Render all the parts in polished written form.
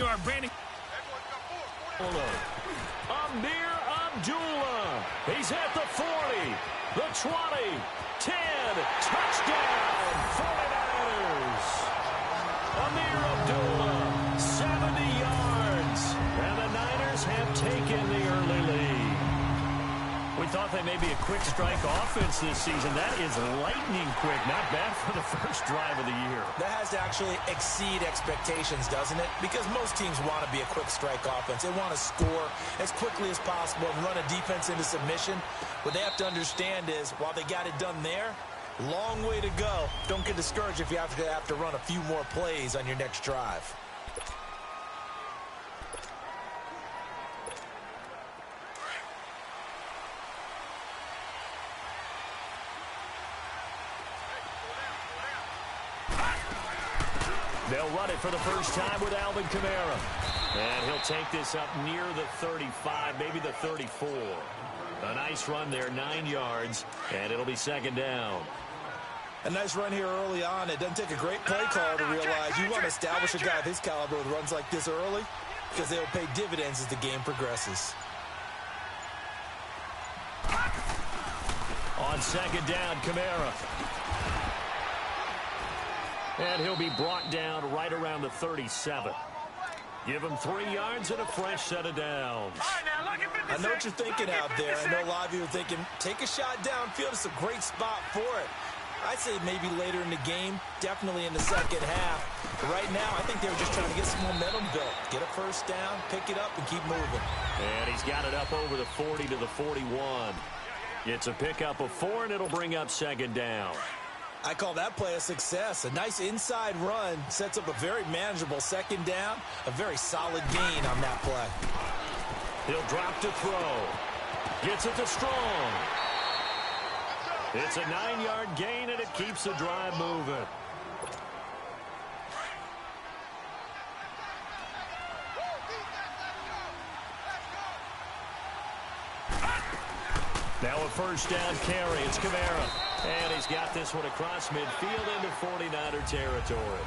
you are branding. Amir Abdullah. He's at the 40, the 20, 10. Touchdown, 49ers. Amir Abdullah, 70 yards. And the Niners have taken the early lead. We thought they may be a quick strike offense this season. That is lightning quick. Not bad for the first drive of the year. That has to actually exceed expectations, doesn't it? Because most teams want to be a quick strike offense. They want to score as quickly as possible and run a defense into submission. What they have to understand is, while they got it done there, long way to go. Don't get discouraged if you have to run a few more plays on your next drive. They'll run it for the first time with Alvin Kamara. And he'll take this up near the 35, maybe the 34. A nice run there, 9 yards, and it'll be second down. A nice run here early on. It doesn't take a great play call to realize you want to establish a guy of his caliber with runs like this early, because they'll pay dividends as the game progresses. On second down, Kamara. And he'll be brought down right around the 37. Give him 3 yards and a fresh set of downs. I know what you're thinking out there. I know a lot of you are thinking, take a shot downfield. It's a great spot for it. I'd say maybe later in the game, definitely in the second half. But right now, I think they were just trying to get some momentum built. Get a first down, pick it up, and keep moving. And he's got it up over the 40 to the 41. It's a pickup of 4, and it'll bring up second down. I call that play a success. A nice inside run sets up a very manageable second down. A very solid gain on that play. He'll drop to throw. Gets it to Strong. It's a 9-yard gain, and it keeps the drive moving. Now a first down carry. It's Kamara. And he's got this one across midfield into 49er territory.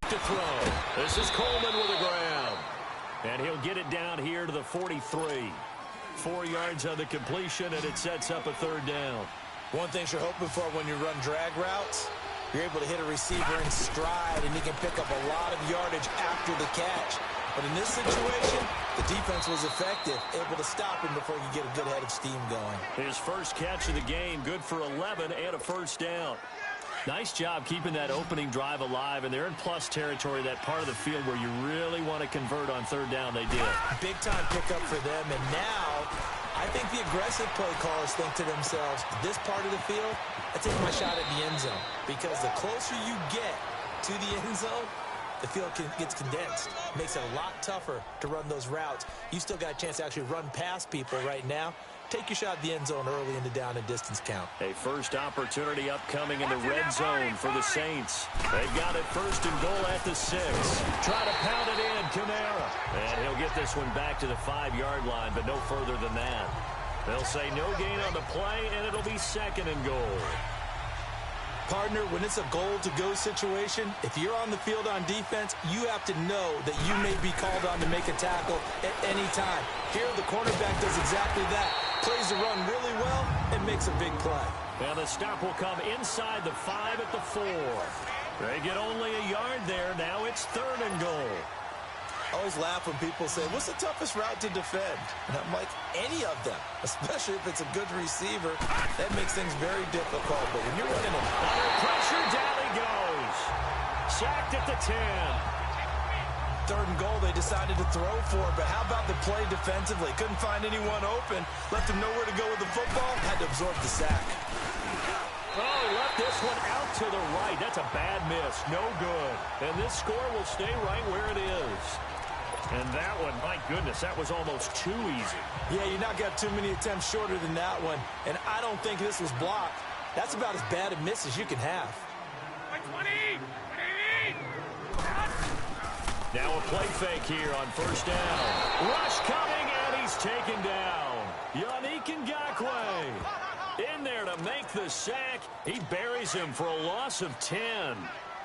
To throw. This is Coleman with a grab. And he'll get it down here to the 43. 4 yards on the completion, and it sets up a third down. One thing you're hoping for when you run drag routes, you're able to hit a receiver in stride, and he can pick up a lot of yardage after the catch. But in this situation, the defense was effective, able to stop him before he could get a good head of steam going. His first catch of the game, good for 11 and a first down. Nice job keeping that opening drive alive, and they're in plus territory, that part of the field where you really want to convert on third down. They did. Big-time pickup for them, and now I think the aggressive play callers think to themselves, this part of the field, I take my shot at the end zone, because the closer you get to the end zone, the field gets condensed. Makes it a lot tougher to run those routes. You still got a chance to actually run past people right now. Take your shot at the end zone early in the down and distance count. A first opportunity upcoming in the red zone for the Saints. They've got it first and goal at the 6. Try to pound it in, Kamara. And he'll get this one back to the 5-yard line, but no further than that. They'll say no gain on the play, and it'll be second and goal. Partner, when it's a goal-to-go situation, if you're on the field on defense, you have to know that you may be called on to make a tackle at any time. Here, the cornerback does exactly that. Plays the run really well and makes a big play. And the stop will come inside the 5 at the 4. They get only a yard there. Now it's third and goal. I always laugh when people say, what's the toughest route to defend? And I'm like, any of them, especially if it's a good receiver. That makes things very difficult. But when you're running under pressure, down he goes. Sacked at the 10. Third and goal they decided to throw for, but how about the play defensively? Couldn't find anyone open, left him nowhere to go with the football, had to absorb the sack. Oh, he left this one out to the right. That's a bad miss, no good. And this score will stay right where it is. And that one, my goodness, that was almost too easy. Yeah, you not got too many attempts shorter than that one, and I don't think this was blocked. That's about as bad a miss as you can have. Now a play fake here on first down. Rush coming, and he's taken down. Yannick Ngakoue in there to make the sack. He buries him for a loss of 10.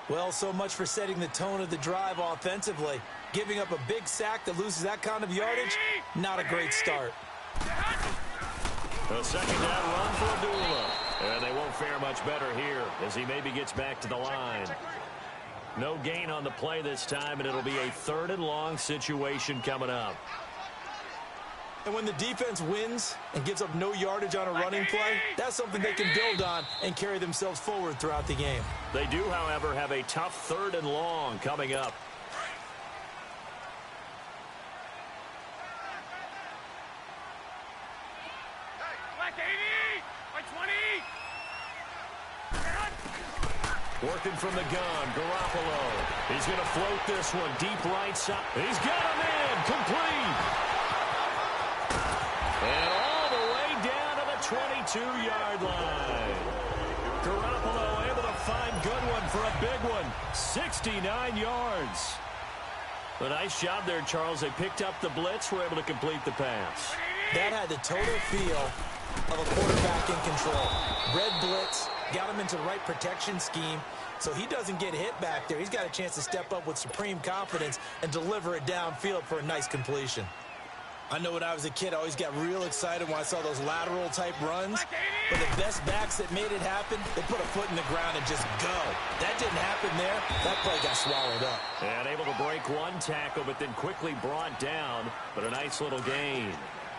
Well, so much for setting the tone of the drive offensively. Giving up a big sack that loses that kind of yardage, not a great start. A second down run for Abdullah. And they won't fare much better here as he maybe gets back to the line. No gain on the play this time, and it'll be a 3rd and long situation coming up. And when the defense wins and gives up no yardage on a running play, that's something they can build on and carry themselves forward throughout the game. They do, however, have a tough 3rd and long coming up. Working from the gun, Garoppolo. He's going to float this one deep right side. He's got him in, complete. And all the way down to the 22-yard line. Garoppolo able to find Goodwin for a big one. 69 yards. A nice job there, Charles. They picked up the blitz, were able to complete the pass. That had the total feel of a quarterback in control. Red blitz, got him into the right protection scheme, so he doesn't get hit back there. He's got a chance to step up with supreme confidence and deliver it downfield for a nice completion. I know when I was a kid, I always got real excited when I saw those lateral-type runs. But the best backs that made it happen, they put a foot in the ground and just go. That didn't happen there. That play got swallowed up. And able to break one tackle, but then quickly brought down. But a nice little gain.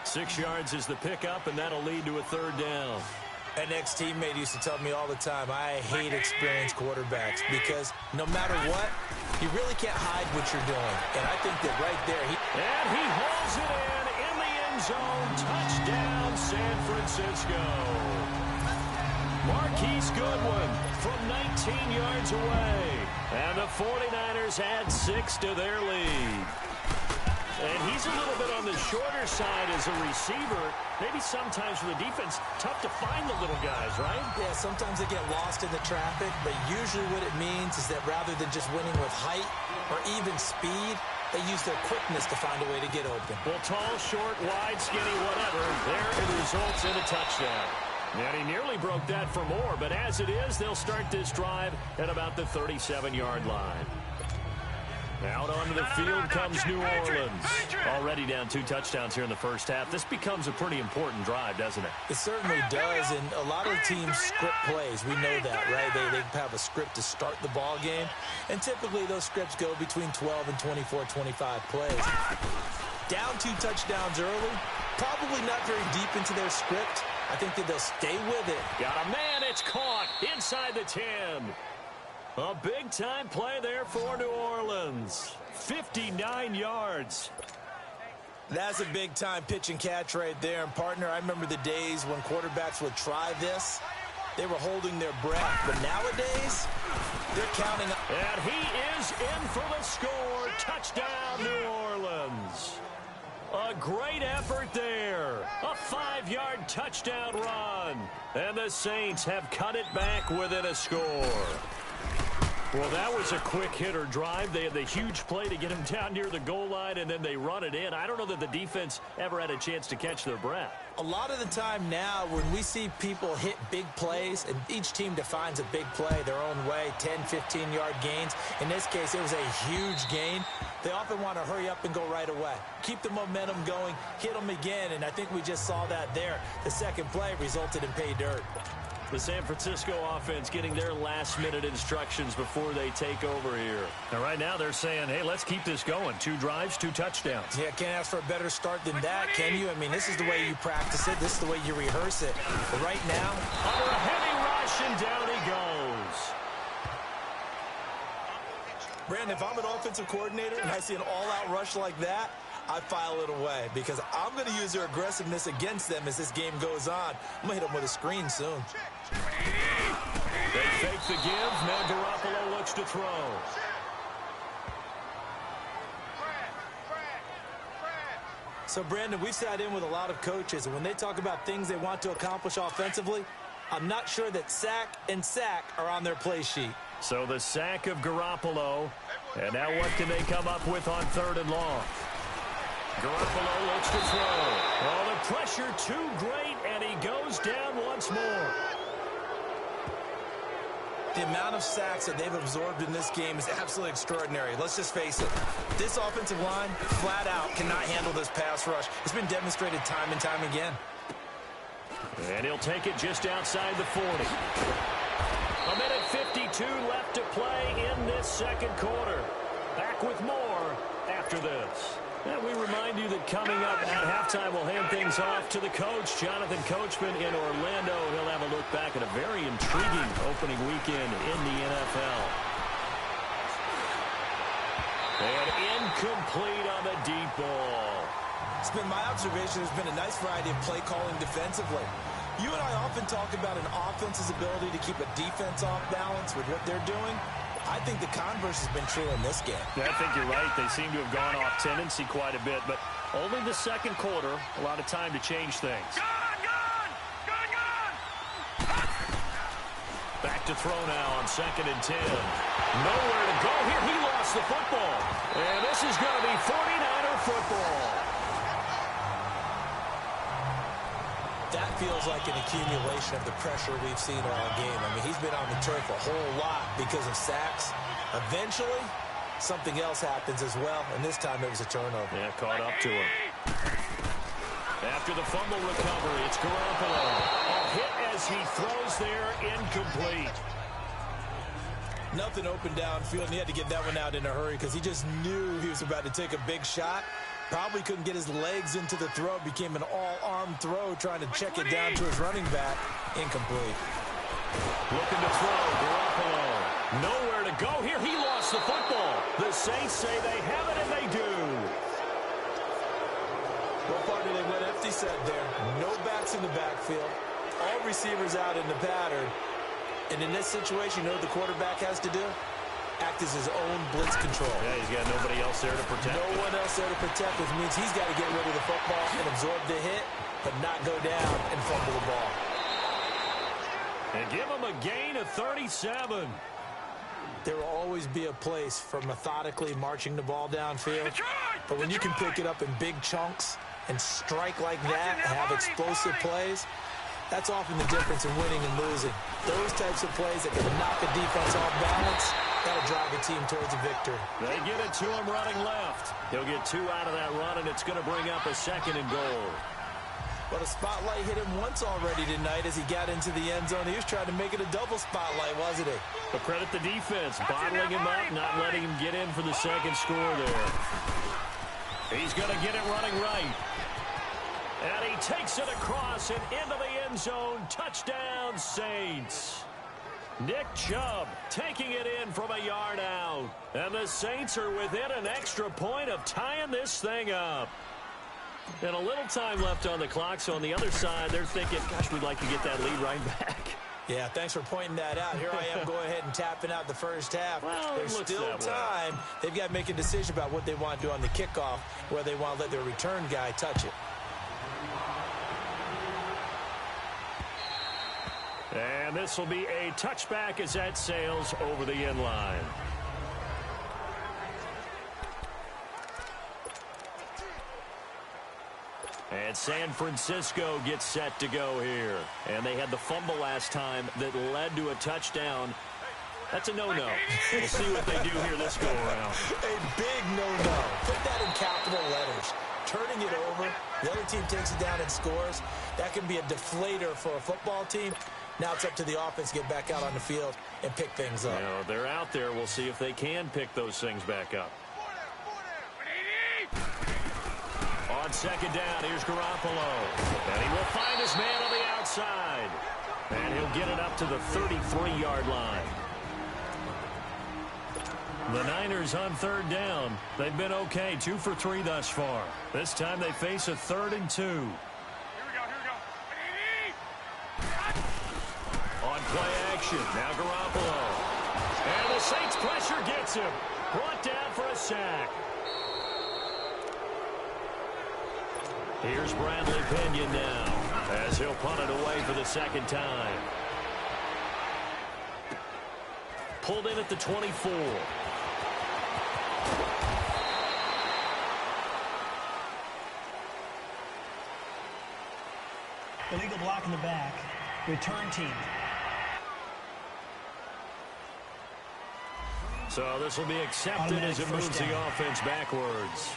6 yards is the pickup, and that'll lead to a 3rd down. An ex-teammate used to tell me all the time, I hate experienced quarterbacks because no matter what, you really can't hide what you're doing. And I think that right there, And he hauls it in the end zone. Touchdown, San Francisco. Marquise Goodwin from 19 yards away. And the 49ers add 6 to their lead. And he's a little bit on the shorter side as a receiver. Maybe sometimes for the defense, tough to find the little guys, right? Yeah, sometimes they get lost in the traffic, but usually what it means is that rather than just winning with height or even speed, they use their quickness to find a way to get open. Well, tall, short, wide, skinny, whatever, there it results in a touchdown. And he nearly broke that for more, but as it is, they'll start this drive at about the 37-yard line. Out onto the field comes New Orleans. Already down 2 touchdowns here in the first half. This becomes a pretty important drive, doesn't it? It certainly does, and a lot of teams script plays. We know that, right? They have a script to start the ball game, and typically those scripts go between 12 and 24, 25 plays. Down 2 touchdowns early, probably not very deep into their script. I think that they'll stay with it. Got a man, it's caught inside the 10. A big-time play there for New Orleans. 59 yards. That's a big-time pitch and catch right there. And, partner, I remember the days when quarterbacks would try this. They were holding their breath. But nowadays, they're counting. And he is in for the score. Touchdown, New Orleans. A great effort there. A 5-yard touchdown run. And the Saints have cut it back within a score. Well, that was a quick hitter drive. They had the huge play to get him down near the goal line, and then they run it in. I don't know that the defense ever had a chance to catch their breath. A lot of the time now when we see people hit big plays, and each team defines a big play their own way, 10, 15-yard gains. In this case, it was a huge gain. They often want to hurry up and go right away. Keep the momentum going, hit them again, and I think we just saw that there. The second play resulted in pay dirt. The San Francisco offense getting their last-minute instructions before they take over here. And right now they're saying, hey, let's keep this going. 2 drives, 2 touchdowns. Yeah, can't ask for a better start than that, can you? I mean, this is the way you practice it. This is the way you rehearse it. But right now, under a heavy rush, and down he goes. Brandon, if I'm an offensive coordinator and I see an all-out rush like that, I file it away because I'm going to use their aggressiveness against them as this game goes on. I'm going to hit them with a screen soon. They fake the give. Now Garoppolo looks to throw. So, Brandon, we've sat in with a lot of coaches, and when they talk about things they want to accomplish offensively, I'm not sure that sack and sack are on their play sheet. So the sack of Garoppolo. And now what can they come up with on 3rd and long? Garoppolo looks to throw. Oh, the pressure too great, and he goes down once more. The amount of sacks that they've absorbed in this game is absolutely extraordinary. Let's just face it. This offensive line, flat out, cannot handle this pass rush. It's been demonstrated time and time again. And he'll take it just outside the 40. A minute 52 left to play in this second quarter. Back with more after this. And we remind you that coming up at halftime, we'll hand things off to the coach, Jonathan Coachman in Orlando. He'll have a look back at a very intriguing opening weekend in the NFL. And incomplete on the deep ball. It's been my observation there's been a nice variety of play calling defensively. You and I often talk about an offense's ability to keep a defense off balance with what they're doing. I think the converse has been true in this game. Yeah, I think you're right. They seem to have gone off tendency quite a bit, but only the second quarter, a lot of time to change things. Back to throw now on 2nd and 10. Nowhere to go here. He lost the football. And this is going to be 49er football. That feels like an accumulation of the pressure we've seen all game. I mean, he's been on the turf a whole lot because of sacks. Eventually, something else happens as well, and this time it was a turnover. Yeah, caught up to him. After the fumble recovery, it's Garoppolo. A hit as he throws there, incomplete. Nothing open downfield, and he had to get that one out in a hurry because he just knew he was about to take a big shot. Probably couldn't get his legs into the throw. Became an all-arm throw trying to check it down to his running back. Incomplete. Looking to throw. Garoppolo. Nowhere to go here. He lost the football. The Saints say they have it, and they do. What part did they went empty set there? No backs in the backfield. All receivers out in the pattern. And in this situation, you know what the quarterback has to do? Act as his own blitz control. Yeah, he's got nobody else there to protect. No one else there to protect, which means he's got to get rid of the football and absorb the hit, but not go down and fumble the ball. And give him a gain of 37. There will always be a place for methodically marching the ball downfield, but when you can pick it up in big chunks and strike like that and have explosive plays, that's often the difference in winning and losing. Those types of plays that can knock a defense off balance, that'll drive a team towards a victory. They get it to him running left. He'll get 2 out of that run, and it's going to bring up a 2nd and goal. Well, the spotlight hit him once already tonight as he got into the end zone. He was trying to make it a double spotlight, wasn't he? But credit the defense, bottling him up, not letting him get in for the second score there. He's going to get it running right. And he takes it across and into the end zone. Touchdown, Saints. Nick Chubb taking it in from a yard out. And the Saints are within an extra point of tying this thing up. And a little time left on the clock, so on the other side, they're thinking, gosh, we'd like to get that lead right back. Yeah, thanks for pointing that out. Here I am going ahead and tapping out the first half. Well, there's still time. They've got to make a decision about what they want to do on the kickoff, whether they want to let their return guy touch it. And this will be a touchback as that sails over the end line. And San Francisco gets set to go here. And they had the fumble last time that led to a touchdown. That's a no-no. We'll see what they do here this go-around. A big no-no. Put that in capital letters. Turning it over, the other team takes it down and scores. That can be a deflator for a football team. Now it's up to the offense to get back out on the field and pick things up. You know, they're out there. We'll see if they can pick those things back up. On second down, here's Garoppolo. And he will find his man on the outside. And he'll get it up to the 33-yard line. The Niners on third down. They've been okay, 2 for 3 thus far. This time they face a 3rd and 2. Here we go. On play action, now Garoppolo. And the Saints pressure gets him. Brought down for a sack. Here's Bradley Pinion now as he'll punt it away for the second time. pulled in at the 24. Illegal block in the back. Return team. So this will be accepted as it moves the offense backwards.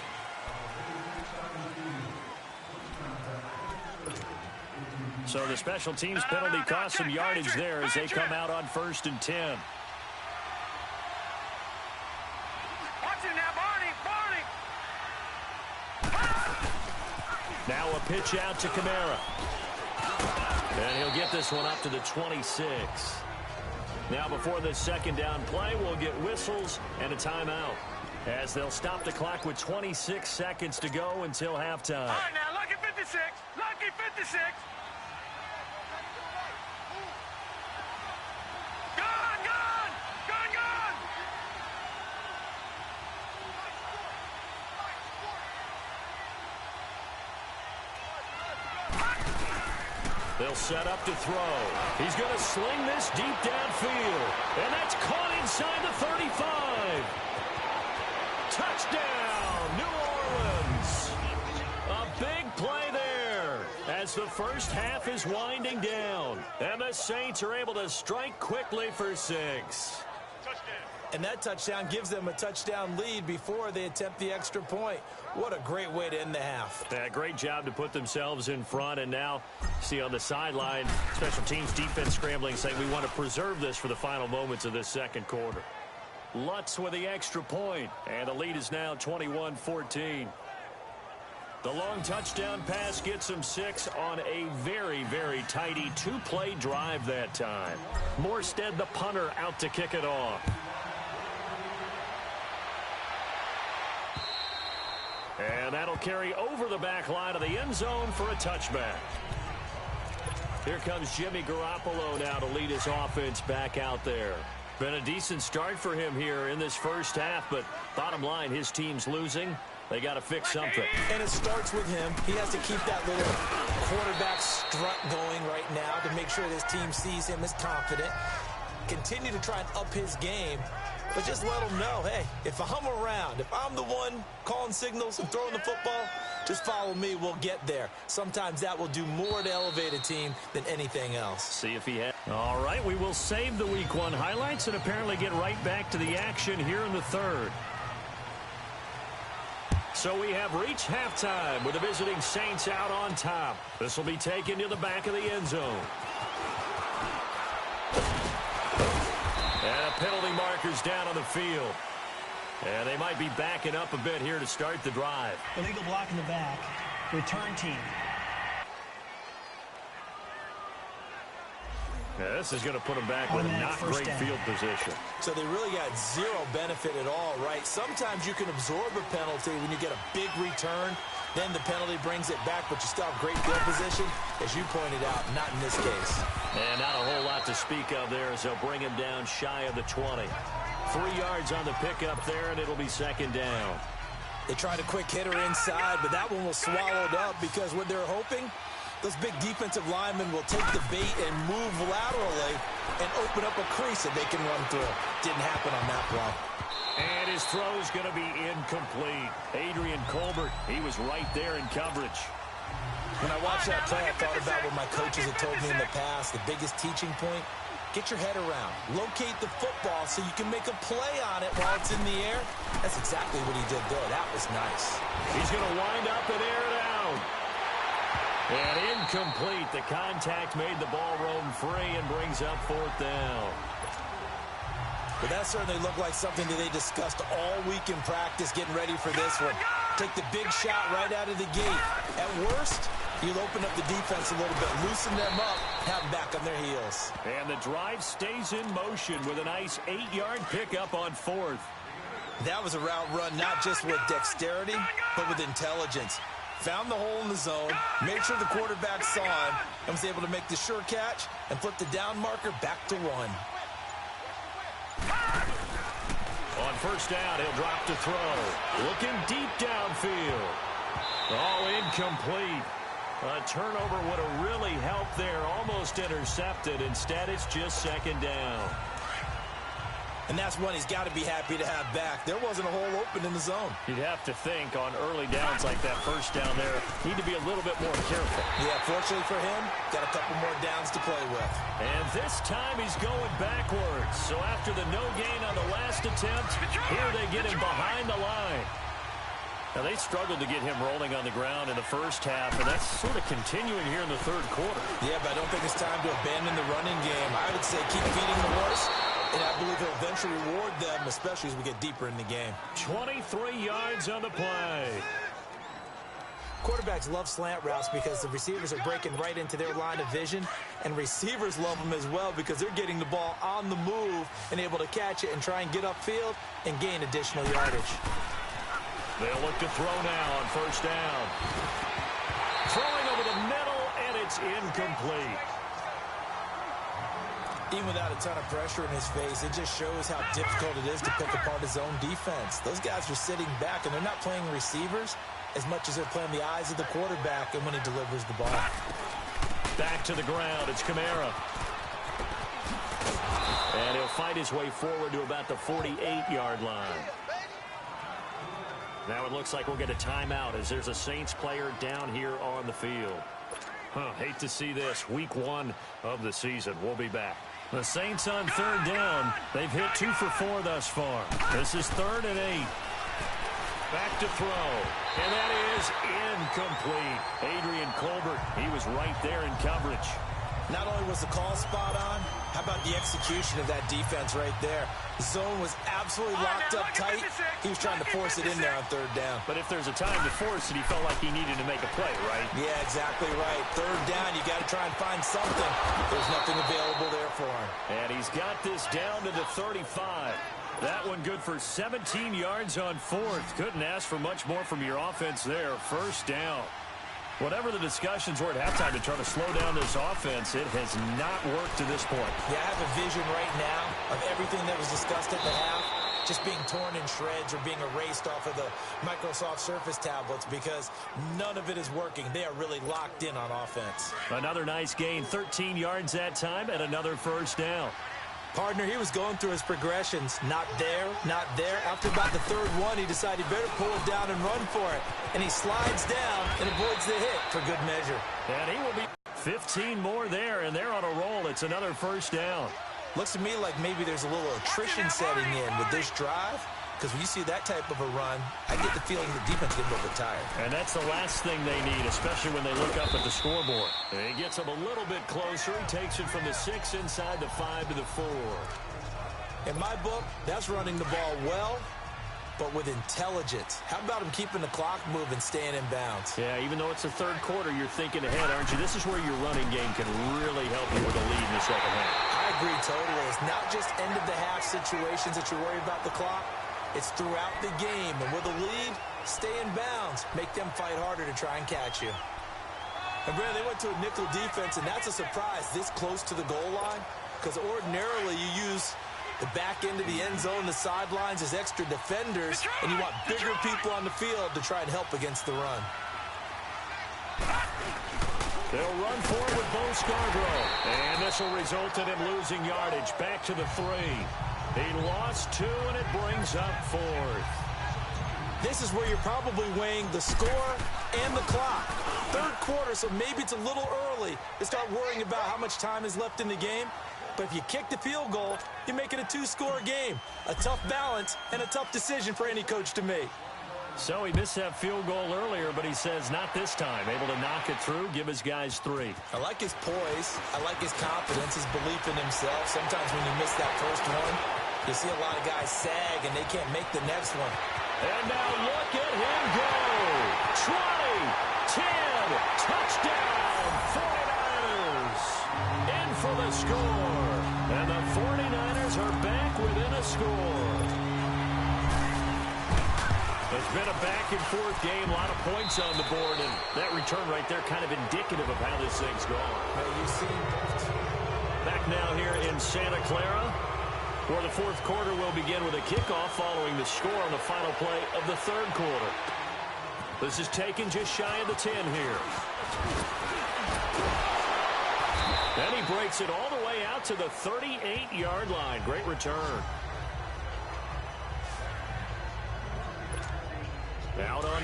So the special teams penalty cost some yardage there as they come out on 1st and 10. Watch it now, Barney. Now a pitch out to Kamara. And he'll get this one up to the 26. Now before this second down play, we'll get whistles and a timeout as they'll stop the clock with 26 seconds to go until halftime. All right, now, lucky 56. Lucky 56. Gone. They'll set up to throw. He's going to sling this deep downfield. And that's caught inside the 35. Touchdown, New Orleans. A big play there as the first half is winding down. And the Saints are able to strike quickly for 6. And that touchdown gives them a touchdown lead before they attempt the extra point. What a great way to end the half. Yeah, great job to put themselves in front. And now, see on the sideline, special teams defense scrambling, saying we want to preserve this for the final moments of this second quarter. Lutz with the extra point, and the lead is now 21-14. The long touchdown pass gets them 6 on a very, very tidy 2-play drive that time. Morstead, the punter, out to kick it off. And that'll carry over the back line of the end zone for a touchback. Here comes Jimmy Garoppolo now to lead his offense back out there. Been a decent start for him here in this first half, but bottom line, his team's losing. They got to fix something. And it starts with him. He has to keep that little quarterback strut going right now to make sure his team sees him as confident. Continue to try and up his game. But just let them know, hey, if I'm around, if I'm the one calling signals and throwing the football, just follow me, we'll get there. Sometimes that will do more to elevate a team than anything else. See if he has. All right, we will save the Week 1 highlights and apparently get right back to the action here in the third. So we have reached halftime with the visiting Saints out on top. This will be taken to the back of the end zone. And a penalty marker's down on the field. And they might be backing up a bit here to start the drive. Illegal block in the back. Return team. Yeah, this is going to put them back with a not great field position. So they really got zero benefit at all, right? Sometimes you can absorb a penalty when you get a big return. Then the penalty brings it back, but you still have great field position. As you pointed out, not in this case. And not a whole lot to speak of there as they'll bring him down shy of the 20. 3 yards on the pickup there, and it'll be second down. They tried a quick hitter inside, but that one was swallowed up because what they're hoping, those big defensive linemen will take the bait and move laterally and open up a crease that they can run through. Didn't happen on that play. And his throw's going to be incomplete. Adrian Colbert, he was right there in coverage. When I watched that play, I thought about what my coaches had told me in the past. The biggest teaching point, get your head around. Locate the football so you can make a play on it while it's in the air. That's exactly what he did there. That was nice. He's going to wind up and air it out. And incomplete. The contact made the ball roam free and brings up 4th down. But that certainly looked like something that they discussed all week in practice getting ready for this one. Take the big shot right out of the gate. At worst, you'll open up the defense a little bit, loosen them up, have them back on their heels. And the drive stays in motion with a nice 8-yard pickup on 4th. That was a route run not just with dexterity, but with intelligence. Found the hole in the zone, made sure the quarterback saw him, and was able to make the sure catch and flip the down marker back to 1. On 1st down, he'll drop to throw. Looking deep downfield. Oh, incomplete. A turnover would have really helped there. Almost intercepted. Instead, it's just second down. And that's one he's got to be happy to have back. There wasn't a hole open in the zone. You'd have to think on early downs like that first down there, need to be a little bit more careful. Yeah, fortunately for him, got a couple more downs to play with. And this time he's going backwards. So after the no gain on the last attempt, here they get him behind the line. Now, they struggled to get him rolling on the ground in the first half, and that's sort of continuing here in the third quarter. Yeah, but I don't think it's time to abandon the running game. I would say keep feeding the horse, and I believe he'll eventually reward them, especially as we get deeper in the game. 23 yards on the play. Quarterbacks love slant routes because the receivers are breaking right into their line of vision, and receivers love them as well because they're getting the ball on the move and able to catch it and try and get upfield and gain additional yardage. They'll look to throw now on first down. Throwing over the middle, and it's incomplete. Even without a ton of pressure in his face, it just shows how difficult it is to pick apart his own defense. Those guys are sitting back, and they're not playing receivers as much as they're playing the eyes of the quarterback and when he delivers the ball. Back to the ground. It's Kamara. And he'll fight his way forward to about the 48-yard line. Now it looks like we'll get a timeout as there's a Saints player down here on the field. Hate to see this. Week 1 of the season. We'll be back. The Saints on third down. They've hit 2 for 4 thus far. This is 3rd and 8. Back to throw. And that is incomplete. Adrian Colbert, he was right there in coverage. Not only was the call spot on, how about the execution of that defense right there? The zone was absolutely locked up tight. He was trying to force it in there on third down. But if there's a time to force it, he felt like he needed to make a play, right? Yeah, exactly right. Third down, you got to try and find something. There's nothing available there for him. And he's got this down to the 35. That one good for 17 yards on 4th. Couldn't ask for much more from your offense there. First down. Whatever the discussions were at halftime to try to slow down this offense, it has not worked to this point. Yeah, I have a vision right now of everything that was discussed at the half just being torn in shreds or being erased off of the Microsoft Surface tablets because none of it is working. They are really locked in on offense. Another nice gain, 13 yards that time, and another first down. Partner, he was going through his progressions. Not there, not there. After about the third one, he decided he better pull it down and run for it. And he slides down and avoids the hit for good measure. And he will be 15 more there, and they're on a roll. It's another first down. Looks to me like maybe there's a little attrition setting in with this drive. Because when you see that type of a run, I get the feeling the defense gets a little bit tired. And that's the last thing they need, especially when they look up at the scoreboard. And he gets them a little bit closer. He takes it from the 6 inside the 5 to the 4. In my book, that's running the ball well, but with intelligence. How about him keeping the clock moving, staying in bounds? Yeah, even though it's the third quarter, you're thinking ahead, aren't you? This is where your running game can really help you with a lead in the second half. I agree totally. It's not just end-of-the-half situations that you're worried about the clock. It's throughout the game. And with a lead, stay in bounds. Make them fight harder to try and catch you. And, Brandon, they went to a nickel defense, and that's a surprise this close to the goal line because ordinarily you use the back end of the end zone, the sidelines as extra defenders, and you want bigger people on the field to try and help against the run. They'll run forward with Bo Scarborough. And this will result in him losing yardage. Back to the 3. He lost 2, and it brings up 4th. This is where you're probably weighing the score and the clock. Third quarter, so maybe it's a little early to start worrying about how much time is left in the game. But if you kick the field goal, you make it a 2-score game. A tough balance and a tough decision for any coach to make. So he missed that field goal earlier, but he says not this time. Able to knock it through, give his guys 3. I like his poise. I like his confidence, his belief in himself. Sometimes when you miss that first one, you see a lot of guys sag and they can't make the next one. And now look at him go. 20, 10, touchdown, 49ers. In for the score. And the 49ers are back within a score. It's been a back-and-forth game, a lot of points on the board, and that return right there kind of indicative of how this thing's gone. Well, you see, Back now here in Santa Clara, where the fourth quarter will begin with a kickoff following the score on the final play of the third quarter. This is taken just shy of the 10 here. Then he breaks it all the way out to the 38-yard line. Great return.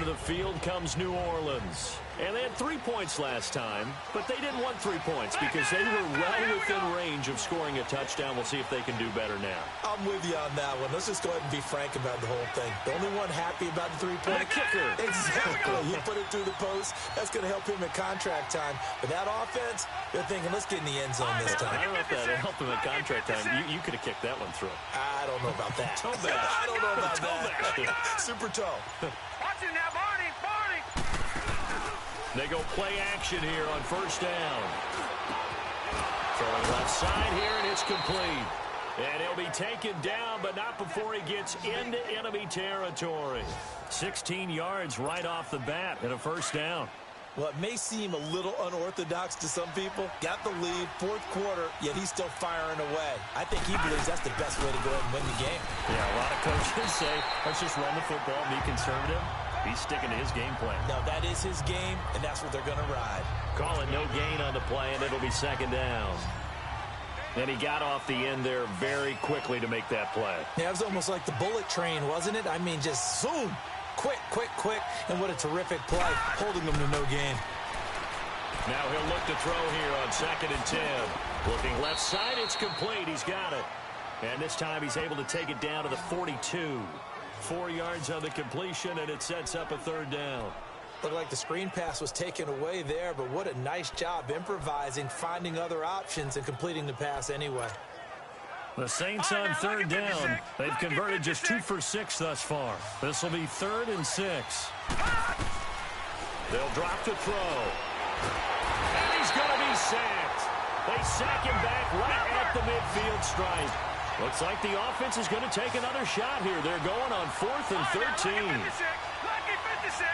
onto the field comes New Orleans. And they had 3 points last time, but they didn't want 3 points because they were well within range of scoring a touchdown. We'll see if they can do better now. I'm with you on that one. Let's just go ahead and be frank about the whole thing. The only one happy about the 3-point The kicker. Exactly. He put it through the post. That's going to help him in contract time. But that offense, they're thinking, let's get in the end zone this time. I don't know if that helped him in contract time. You could have kicked that one through. I don't know about that. Toe bash. I don't know about Toe that. bash. Super toe. Watch it now, Barney. Barney. They go play action here on first down. Throwing left side here, and it's complete. And he'll be taken down, but not before he gets into enemy territory. 16 yards right off the bat and a first down. Well, it may seem a little unorthodox to some people. Got the lead, fourth quarter, yet he's still firing away. I think he believes that's the best way to go ahead and win the game. Yeah, a lot of coaches say, let's just run the football, be conservative. He's sticking to his game plan. No, that is his game, and that's what they're going to ride. Call it no gain on the play, and it'll be second down. And he got off the end there very quickly to make that play. Yeah, it was almost like the bullet train, wasn't it? I mean, just zoom. Quick, quick, quick. And what a terrific play, holding them to no gain. Now he'll look to throw here on 2nd and 10. Looking left side, it's complete. He's got it. And this time he's able to take it down to the 42. 4 yards on the completion, and it sets up a third down. Looked like the screen pass was taken away there, but what a nice job improvising, finding other options, and completing the pass anyway. The Saints on third down. They've converted just 2 for 6 thus far. This will be 3rd and 6. They'll drop to throw. And he's going to be sacked. They sack him back right at the midfield stripe. Looks like the offense is going to take another shot here. They're going on 4th and 13. Lucky 56.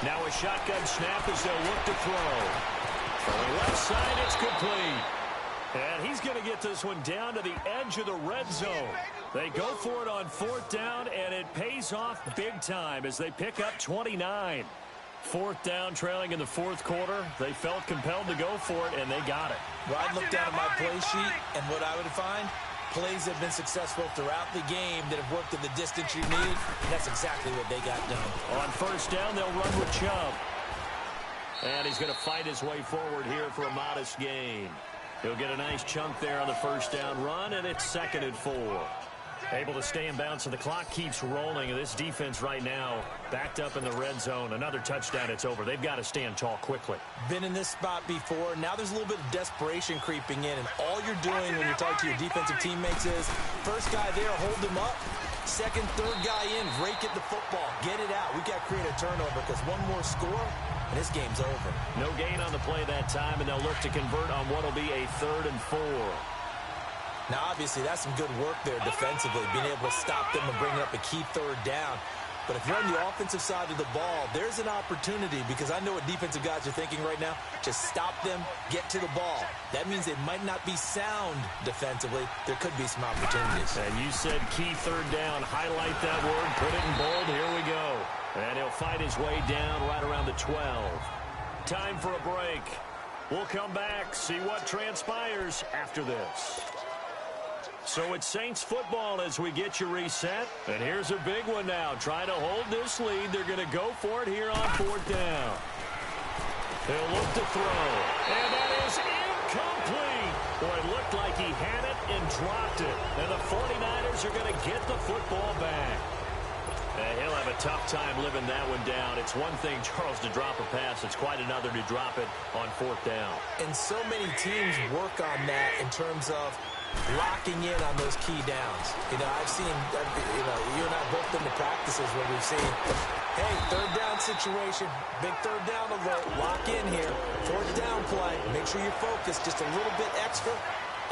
Now a shotgun snap as they'll look to throw. Throwing left side, it's complete. And he's going to get this one down to the edge of the red zone. They go for it on 4th down, and it pays off big time as they pick up 29. 4th down, trailing in the 4th quarter. They felt compelled to go for it, and they got it. Well, I'd look down at my play sheet, and what I would find, plays have been successful throughout the game that have worked in the distance you need, and that's exactly what they got done. On first down, they'll run with Chubb. And he's going to fight his way forward here for a modest gain. He'll get a nice chunk there on the first down run, and it's 2nd and 4. Able to stay in bounds, so the clock keeps rolling. This defense right now backed up in the red zone. Another touchdown, it's over. They've got to stand tall quickly. Been in this spot before. Now there's a little bit of desperation creeping in, and all you're doing when you're talking to your defensive teammates is, first guy there, hold him up. Second, third guy in, rake at the football. Get it out. We've got to create a turnover because one more score, and this game's over. No gain on the play that time, and they'll look to convert on what will be a 3rd and 4. Now, obviously, that's some good work there defensively, being able to stop them and bring up a key third down. But if you're on the offensive side of the ball, there's an opportunity because I know what defensive guys are thinking right now. Just stop them, get to the ball. That means they might not be sound defensively. There could be some opportunities. And you said key third down. Highlight that word. Put it in bold. Here we go. And he'll fight his way down right around the 12. Time for a break. We'll come back, see what transpires after this. So it's Saints football as we get you reset. And here's a big one now. Trying to hold this lead. They're going to go for it here on 4th down. They'll look to throw. And that is incomplete. Boy, it looked like he had it and dropped it. And the 49ers are going to get the football back. And he'll have a tough time living that one down. It's one thing, Charles, to drop a pass. It's quite another to drop it on 4th down. And so many teams work on that in terms of locking in on those key downs. You know, I've seen, you and I both been to practices where we've seen, hey, third down situation, big third down alert, lock in here, 4th down play, make sure you're focused just a little bit extra.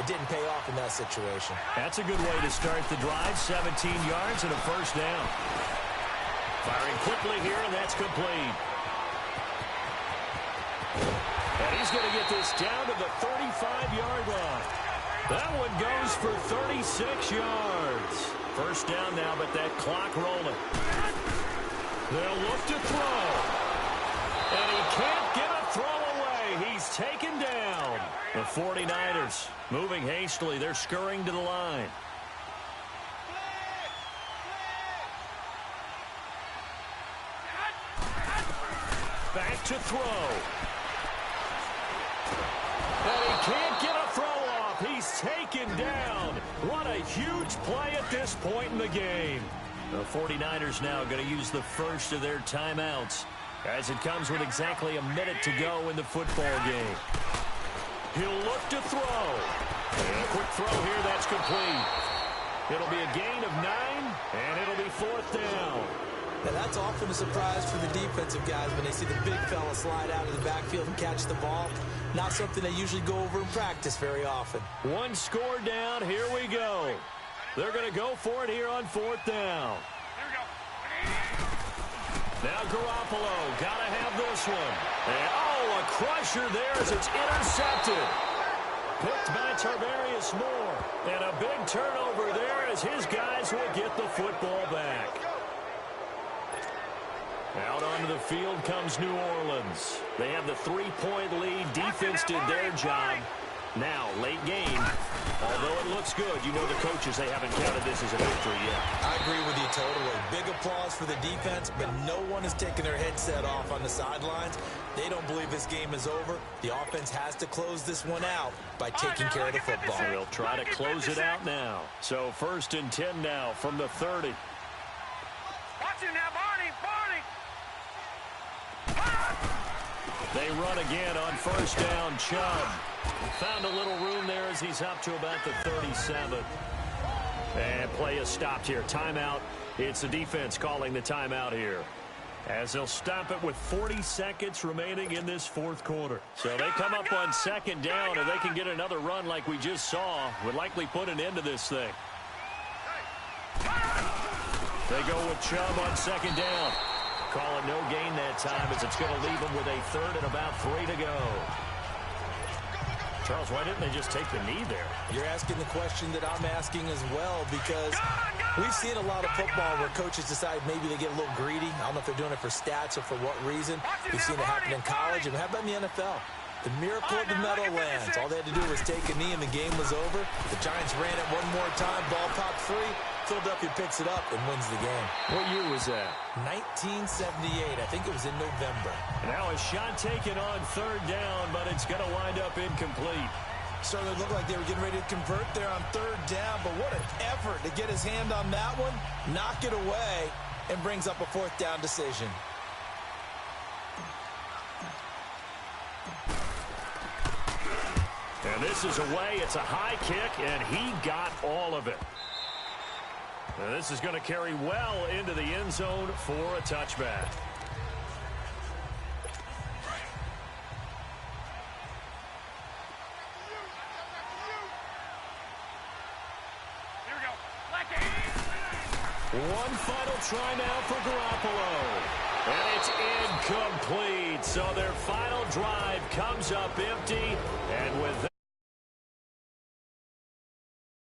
It didn't pay off in that situation. That's a good way to start the drive, 17 yards and a first down. Firing quickly here, and that's complete. And he's going to get this down to the 35-yard line. That one goes for 36 yards. First down now, but that clock rolling. They'll look to throw. And he can't get a throw away. He's taken down. The 49ers moving hastily. They're scurrying to the line. back to throw. And he can't get a throw off. He's taken down. What a huge play at this point in the game. The 49ers now going to use the first of their timeouts as it comes with exactly a minute to go in the football game. He'll look to throw. And a quick throw here, that's complete. It'll be a gain of 9, and it'll be 4th down. Now that's often a surprise for the defensive guys when they see the big fella slide out of the backfield and catch the ball. Not something they usually go over in practice very often. One score down. Here we go. They're going to go for it here on 4th down. Here we go. Now Garoppolo. Got to have this one. And, oh, a crusher there as it's intercepted. Picked by Tarvarius Moore. And a big turnover there as his guys will get the football back. Out onto the field comes New Orleans. They have the 3-point lead. Defense did their job. Now, late game. Although it looks good, you know the coaches, they haven't counted this as a victory yet. I agree with you totally. Big applause for the defense, but no one is taking their headset off on the sidelines. They don't believe this game is over. The offense has to close this one out by taking care of the football. They'll try to close it out now. So 1st and 10 now from the 30. Watch it now, Barney. Barney. They run again on 1st down. Chubb found a little room there as he's up to about the 37. And play is stopped here. Timeout. It's the defense calling the timeout here, as they'll stop it with 40 seconds remaining in this 4th quarter. So they come up on 2nd down, and they can get another run like we just saw. Would likely put an end to this thing. They go with Chubb on 2nd down. Call it no gain that time as it's going to leave them with a 3rd and about 3 to go. Charles, why didn't they just take the knee there? You're asking the question that I'm asking as well, because we've seen a lot of football where coaches decide maybe they get a little greedy. I don't know if they're doing it for stats or for what reason. We've seen it happen in college, and how about in the NFL? The miracle of the Meadowlands. All they had to do was take a knee, and the game was over. The Giants ran it one more time. Ball popped free. Philadelphia picks it up and wins the game. What year was that? 1978. I think it was in November. Now a shot taken on 3rd down, but it's going to wind up incomplete. Certainly looked like they were getting ready to convert there on 3rd down, but what an effort to get his hand on that one, knock it away, and brings up a 4th down decision. And this is away. It's a high kick, and he got all of it. And this is going to carry well into the end zone for a touchback. Here we go. Like it. One final try now for Garoppolo. And it's incomplete. So their final drive comes up empty. And with